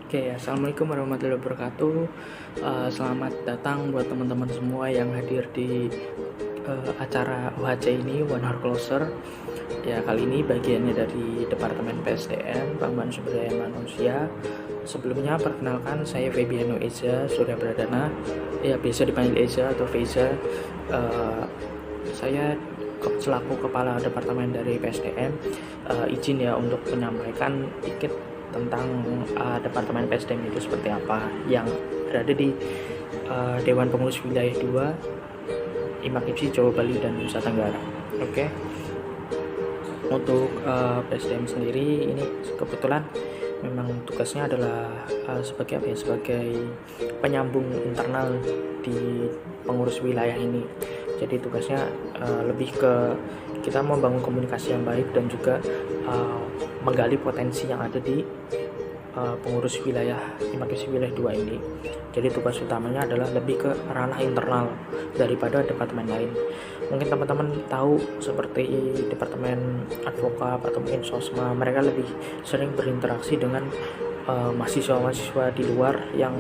Oke, assalamualaikum warahmatullahi wabarakatuh. Selamat datang buat teman-teman semua yang hadir di acara UHC ini, One Heart Closer. Ya, kali ini bagiannya dari Departemen PSDM, Pengembangan Sumber Daya Manusia. Sebelumnya perkenalkan, saya Febiano Eza Surya Pradana. Ya, biasa dipanggil Eza atau Feza. Saya selaku Kepala Departemen dari PSDM, izin ya untuk menyampaikan dikit tentang Departemen PSDM itu seperti apa yang berada di Dewan Pengurus Wilayah 2 IMAKIPSI Jawa Bali dan Nusa Tenggara. Oke. Untuk PSDM sendiri ini kebetulan memang tugasnya adalah sebagai apa ya, sebagai penyambung internal di pengurus wilayah ini. Jadi tugasnya lebih ke kita membangun komunikasi yang baik dan juga menggali potensi yang ada di pengurus wilayah IMAKIPSI wilayah 2 ini. Jadi tugas utamanya adalah lebih ke ranah internal daripada departemen lain. Mungkin teman-teman tahu seperti departemen advokat atau mungkin sosma, mereka lebih sering berinteraksi dengan mahasiswa-mahasiswa di luar yang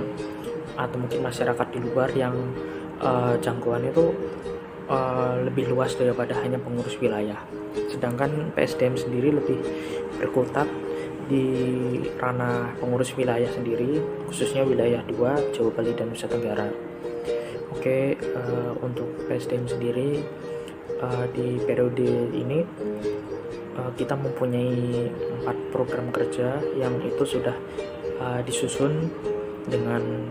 atau mungkin masyarakat di luar yang jangkauan itu lebih luas daripada hanya pengurus wilayah. Sedangkan PSDM sendiri lebih berkutat di ranah pengurus wilayah sendiri, khususnya wilayah 2 Jawa Bali dan Nusa Tenggara. Oke, untuk PSDM sendiri di periode ini kita mempunyai 4 program kerja yang itu sudah disusun dengan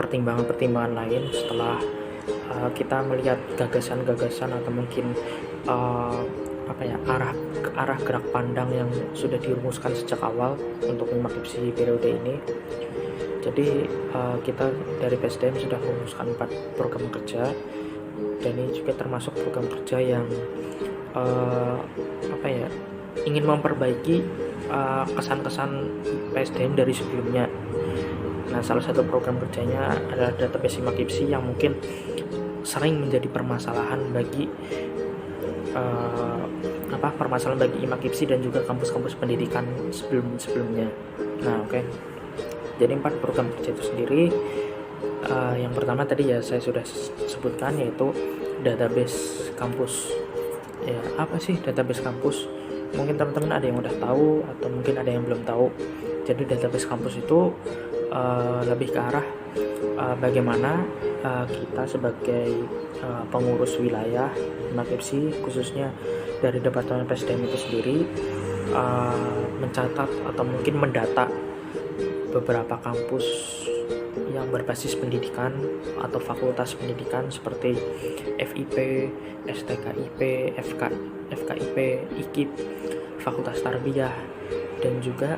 pertimbangan-pertimbangan lain setelah kita melihat gagasan-gagasan atau mungkin arah gerak pandang yang sudah dirumuskan sejak awal untuk IMAKIPSI periode ini. Jadi kita dari PSDM sudah merumuskan 4 program kerja, dan ini juga termasuk program kerja yang ingin memperbaiki kesan-kesan PSDM dari sebelumnya. Nah, salah satu program kerjanya adalah database IMAKIPSI yang mungkin sering menjadi permasalahan bagi IMAKIPSI dan juga kampus-kampus pendidikan sebelumnya. Nah, oke. Jadi 4 program kerja itu sendiri, yang pertama tadi ya saya sudah sebutkan, yaitu database kampus. Ya, apa sih database kampus? Mungkin teman-teman ada yang udah tahu atau mungkin ada yang belum tahu. Jadi database kampus itu lebih ke arah bagaimana kita sebagai pengurus wilayah IMAKIPSI, khususnya dari Departemen PSDM itu sendiri, mencatat atau mungkin mendata beberapa kampus yang berbasis pendidikan atau fakultas pendidikan seperti FIP, STKIP, FKIP, IKIP, Fakultas Tarbiyah, dan juga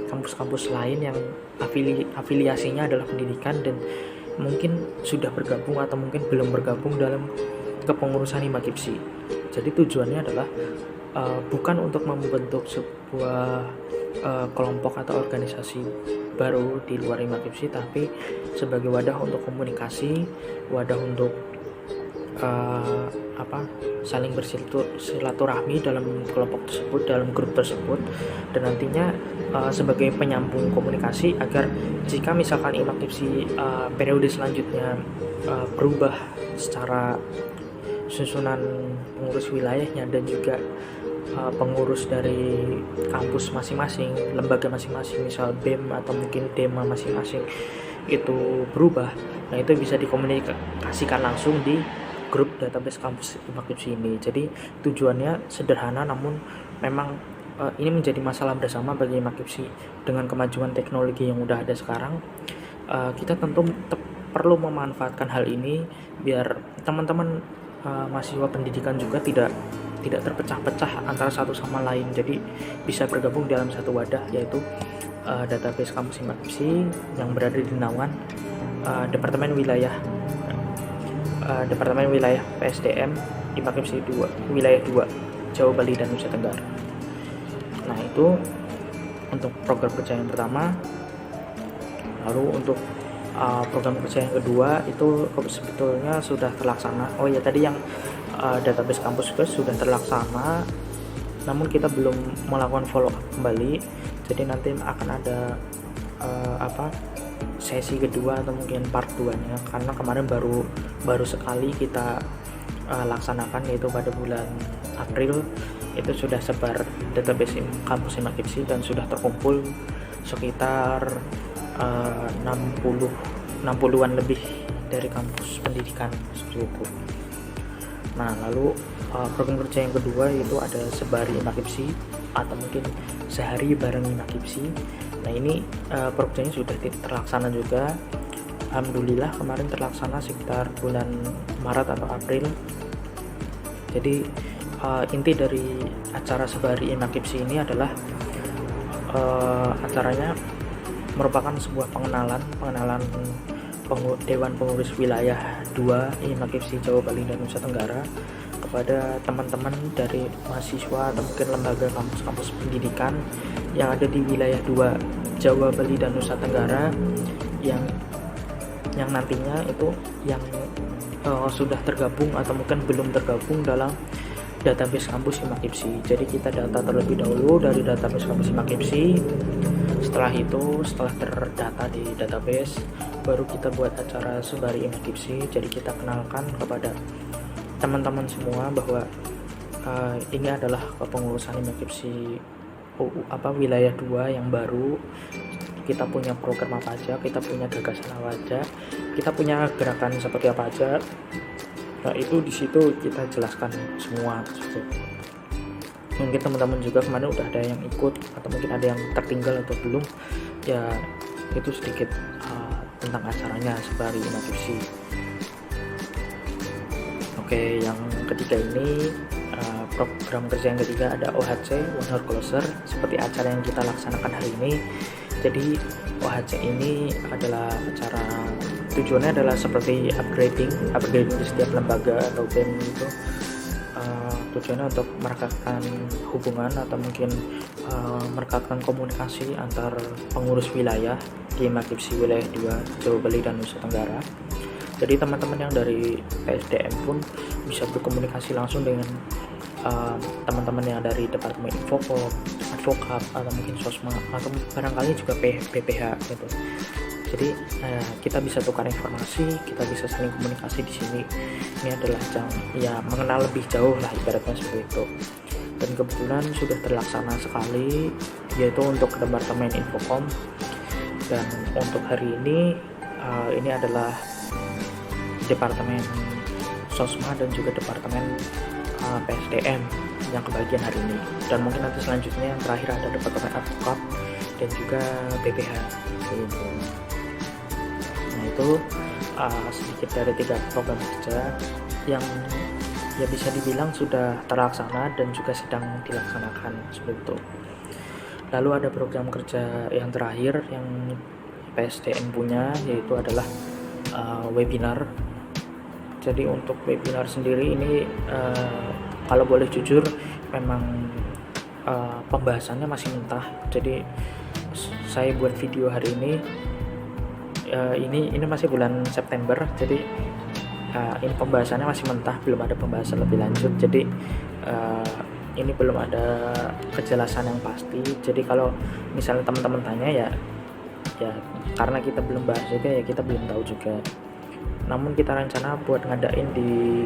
kampus-kampus lain yang afiliasinya adalah pendidikan dan mungkin sudah bergabung atau mungkin belum bergabung dalam kepengurusan IMAKIPSI. Jadi tujuannya adalah bukan untuk membentuk sebuah kelompok atau organisasi baru di luar IMAKIPSI, tapi sebagai wadah untuk komunikasi, wadah untuk saling bersilaturahmi dalam kelompok tersebut, dalam grup tersebut, dan nantinya sebagai penyambung komunikasi agar jika misalkan IMAKIPSI periode selanjutnya berubah secara susunan pengurus wilayahnya dan juga pengurus dari kampus masing-masing, lembaga masing-masing, misal BEM atau mungkin DEMA masing-masing itu berubah, nah itu bisa dikomunikasikan langsung di grup database kampus IMAKIPSI ini. Jadi tujuannya sederhana, namun memang ini menjadi masalah bersama bagi IMAKIPSI. Dengan kemajuan teknologi yang udah ada sekarang, kita tentu perlu memanfaatkan hal ini biar teman-teman mahasiswa pendidikan juga tidak terpecah-pecah antara satu sama lain. Jadi bisa bergabung dalam satu wadah, yaitu database kampus IMAKIPSI yang berada di naungan Departemen Wilayah PSDM IMAKIPSI 2 wilayah 2 Jawa Bali dan Nusa Tenggara. Nah, itu untuk program kerja yang pertama. Lalu untuk program kerja yang kedua itu sebetulnya sudah terlaksana. Oh ya, tadi yang database kampus juga sudah terlaksana namun kita belum melakukan follow up kembali. Jadi nanti akan ada sesi kedua atau mungkin part 2 nya, karena kemarin baru sekali kita laksanakan, yaitu pada bulan April. Itu sudah sebar database kampus Himakipsi dan sudah terkumpul sekitar 60-an lebih dari kampus pendidikan seperti itu. Nah, lalu program kerja yang kedua itu ada Sebari Himakipsi atau mungkin Sehari Bareng Himakipsi. Nah, ini programnya sudah terlaksana juga. Alhamdulillah kemarin terlaksana sekitar bulan Maret atau April. Jadi inti dari acara Sebari Himakipsi ini adalah acaranya merupakan sebuah pengenalan Dewan Pengurus Wilayah 2 Himakipsi Jawa, Bali, dan Nusa Tenggara kepada teman-teman dari mahasiswa atau mungkin lembaga kampus-kampus pendidikan yang ada di wilayah 2 Jawa, Bali, dan Nusa Tenggara yang nantinya itu yang sudah tergabung atau mungkin belum tergabung dalam database kampus Himakipsi. Jadi kita data terlebih dahulu dari database kampus Himakipsi. Setelah terdata di database, baru kita buat acara Sebari Himakipsi. Jadi kita kenalkan kepada teman-teman semua bahwa ini adalah kepengurusan Himakipsi wilayah 2 yang baru. Kita punya program apa aja, kita punya gagasan apa aja, kita punya gerakan seperti apa aja. Nah, itu di situ kita jelaskan semua. Mungkin teman-teman juga kemarin udah ada yang ikut atau mungkin ada yang tertinggal atau belum, ya itu sedikit tentang acaranya Sebari Himakipsi. Oke, yang ketiga ini program kerja yang ketiga ada OHC One Hour Closer, seperti acara yang kita laksanakan hari ini. Jadi OHC ini adalah acara, tujuannya adalah seperti upgrading di setiap lembaga atau BEM itu. Tujuannya untuk merekatkan hubungan atau mungkin merekatkan komunikasi antar pengurus wilayah di Himakipsi wilayah 2 Jawa, Bali, dan Nusa Tenggara. Jadi teman-teman yang dari PSDM pun bisa berkomunikasi langsung dengan teman-teman yang dari Departemen Infocom, Advokap, atau mungkin Sosma, atau barangkali juga PPH gitu. Jadi kita bisa tukar informasi, kita bisa saling komunikasi di sini. Ini adalah mengenal lebih jauh lah ibaratnya seperti itu. Dan kebetulan sudah terlaksana sekali, yaitu untuk Departemen Infocom. Dan untuk hari ini adalah Departemen Sosma dan juga Departemen PSDM yang kebagian hari ini. Dan mungkin nanti selanjutnya yang terakhir ada Departemen Advokap dan juga PPH gitu. Nah, itu sedikit dari 3 program kerja yang ya bisa dibilang sudah terlaksana dan juga sedang dilaksanakan seperti itu. Lalu ada program kerja yang terakhir yang PSDM punya, yaitu adalah webinar. Jadi untuk webinar sendiri ini kalau boleh jujur memang pembahasannya masih mentah. Jadi saya buat video hari ini ini masih bulan September, jadi ini pembahasannya masih mentah, belum ada pembahasan lebih lanjut. Jadi ini belum ada kejelasan yang pasti. Jadi kalau misalnya teman-teman tanya ya karena kita belum bahas juga, ya kita belum tahu juga. Namun kita rencana buat ngadain di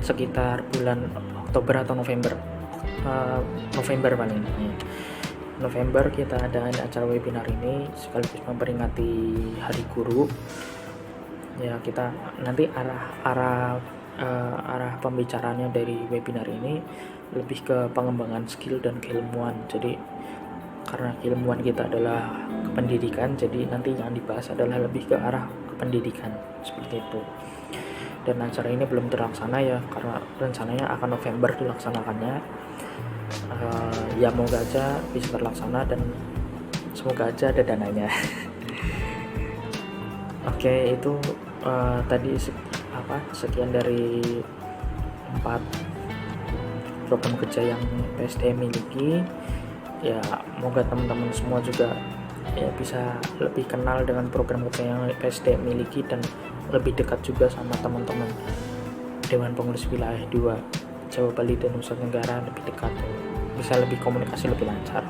sekitar bulan Oktober atau November paling. November kita adain acara webinar ini sekaligus memperingati Hari Guru. Ya, kita nanti arah pembicaraannya dari webinar ini lebih ke pengembangan skill dan keilmuan. Jadi karena keilmuan kita adalah pendidikan, jadi nanti yang dibahas adalah lebih ke arah kependidikan seperti itu. Dan acara ini belum terlaksana ya, karena rencananya akan November dilaksanakannya. Ya moga aja bisa terlaksana dan semoga aja ada dananya. Oke, itu tadi sekian dari 4 program kerja yang PSDM miliki. Ya moga teman-teman semua juga ya bisa lebih kenal dengan program kerja yang PSDM miliki dan lebih dekat juga sama teman-teman Dewan Pengurus Wilayah 2 Jawa, Bali, dan Nusa Tenggara lebih dekat, bisa lebih komunikasi lebih lancar.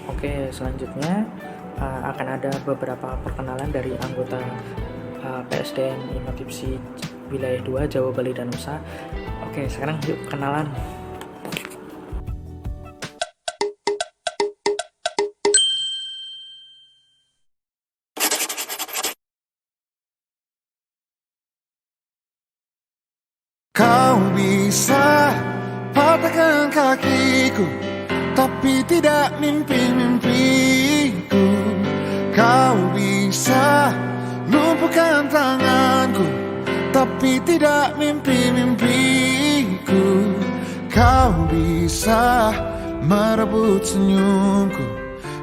Oke, selanjutnya akan ada beberapa perkenalan dari anggota PSDM IMA/KIPSI Wilayah 2 Jawa, Bali, dan Nusa. Oke, sekarang yuk kenalan. Kau bisa patahkan kakiku, tapi tidak mimpi-mimpiku. Kau bisa lumpuhkan tanganku, tapi tidak mimpi-mimpiku. Kau bisa merebut senyumku,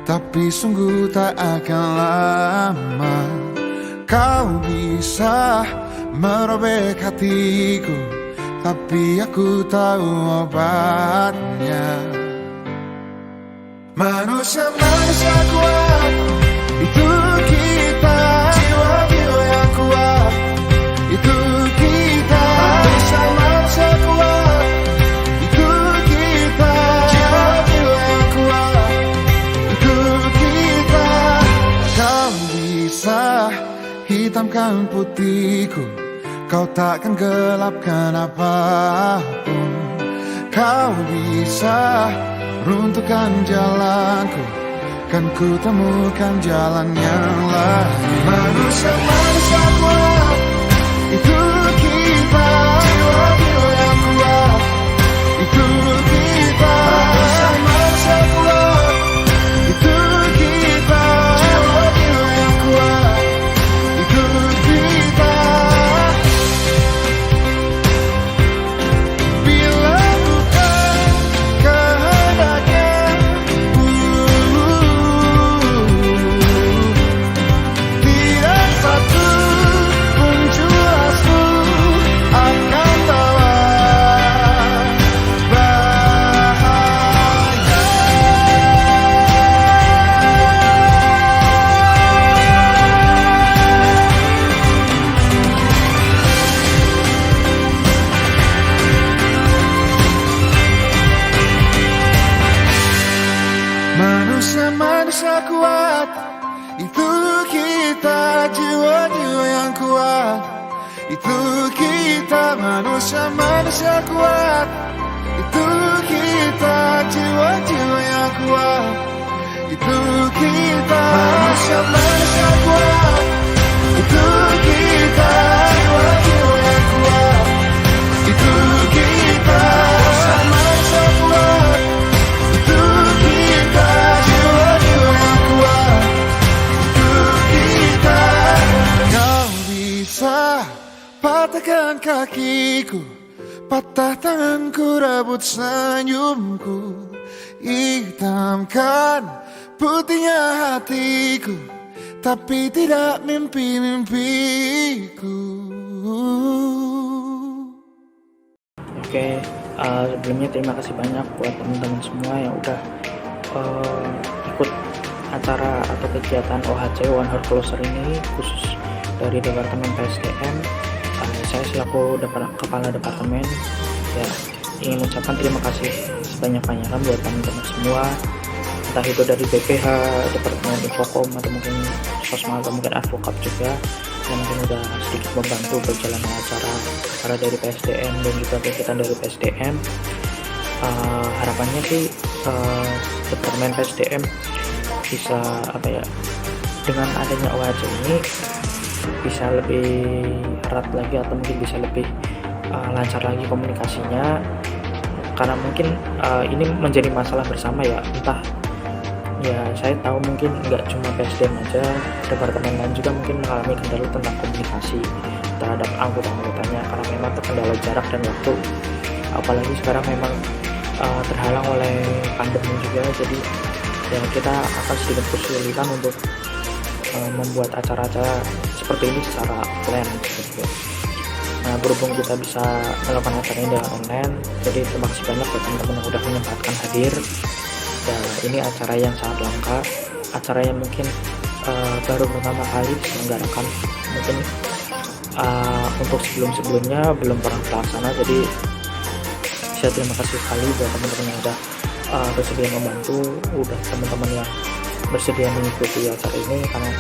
tapi sungguh tak akan lama. Kau bisa merobek hatiku, tapi aku tahu obatnya. Manusia kuat, itu kita. Jiwa-jiwa yang kuat, itu kita. Manusia kuat, itu kita. Jiwa-jiwa yang kuat, itu kita. Kau bisa hitamkan putihku, kau takkan gelapkan apapun. Kau bisa runtuhkan jalanku, kan ku temukan jalan yang lain. Manusia kuat, itu kita. Jiwa-jiwa yang kuat, itu kita. Manusia kuat, itu kita. Jiwa-jiwa yang kuat, itu kita. Bila bukan kehendaknya, tidak satu pun jelasku akan bawa bahaya. Manusia kuat, itu kita. Jiwa-jiwa yang kuat, itu kita. Manusia kuat, itu kita. Jiwa-jiwa yang kuat, itu kita. Manusia kuat, itu kita. Jiwa-jiwa yang kuat, itu kita. Manusia kuat, itu kita. Jiwa-jiwa yang kuat, itu kita. Kau bisa patahkan kakiku, patah tanganku, rebut senyumku, hitamkan putihnya hatiku, tapi tidak mimpi-mimpiku. Oke, sebelumnya terima kasih banyak buat teman-teman semua yang udah ikut acara atau kegiatan OHC One Heart Closer ini, khusus dari Departemen PSDM. Saya selaku Kepala Departemen ya ingin mengucapkan terima kasih sebanyak-banyaknya buat teman-teman semua, entah itu dari BPH, Departemen Infokom, atau mungkin Sosma, atau mungkin Advokat juga, yang mungkin udah sedikit membantu berjalannya acara dari PSDM dan juga kegiatan dari PSDM. Harapannya sih Departemen PSDM bisa dengan adanya OHC ini bisa lebih erat lagi, atau mungkin bisa lebih lancar lagi komunikasinya, karena mungkin ini menjadi masalah bersama ya. Entah ya, saya tahu mungkin nggak cuma PSDM aja, departemen lain juga mungkin mengalami kendala tentang komunikasi terhadap anggota-anggotanya, karena memang terkendala jarak dan waktu, apalagi sekarang memang terhalang oleh pandemi juga. Jadi ya kita akan sedikit kesulitan untuk membuat acara-acara seperti ini secara offline gitu. Nah, berhubung kita bisa melakukan acara ini dengan online, jadi terima kasih banyak buat teman-teman yang udah menyempatkan hadir. Dan ini acara yang sangat langka, acara yang mungkin baru pertama kali diselenggarakan, mungkin untuk sebelumnya belum pernah terlaksana, jadi saya terima kasih sekali buat teman-teman yang udah bersedia membantu, udah teman-teman yang bersedia mengikuti acara ini, karena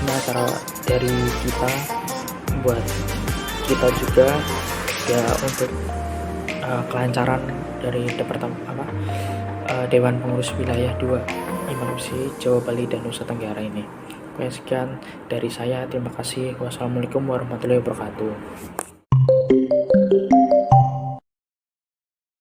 ini acara dari kita buat kita juga ya, untuk kelancaran dari Dewan Pengurus Wilayah 2 Imam Musi Jawa, Bali, dan Nusa Tenggara ini. Oke, sekian dari saya, terima kasih. Wassalamualaikum warahmatullahi wabarakatuh.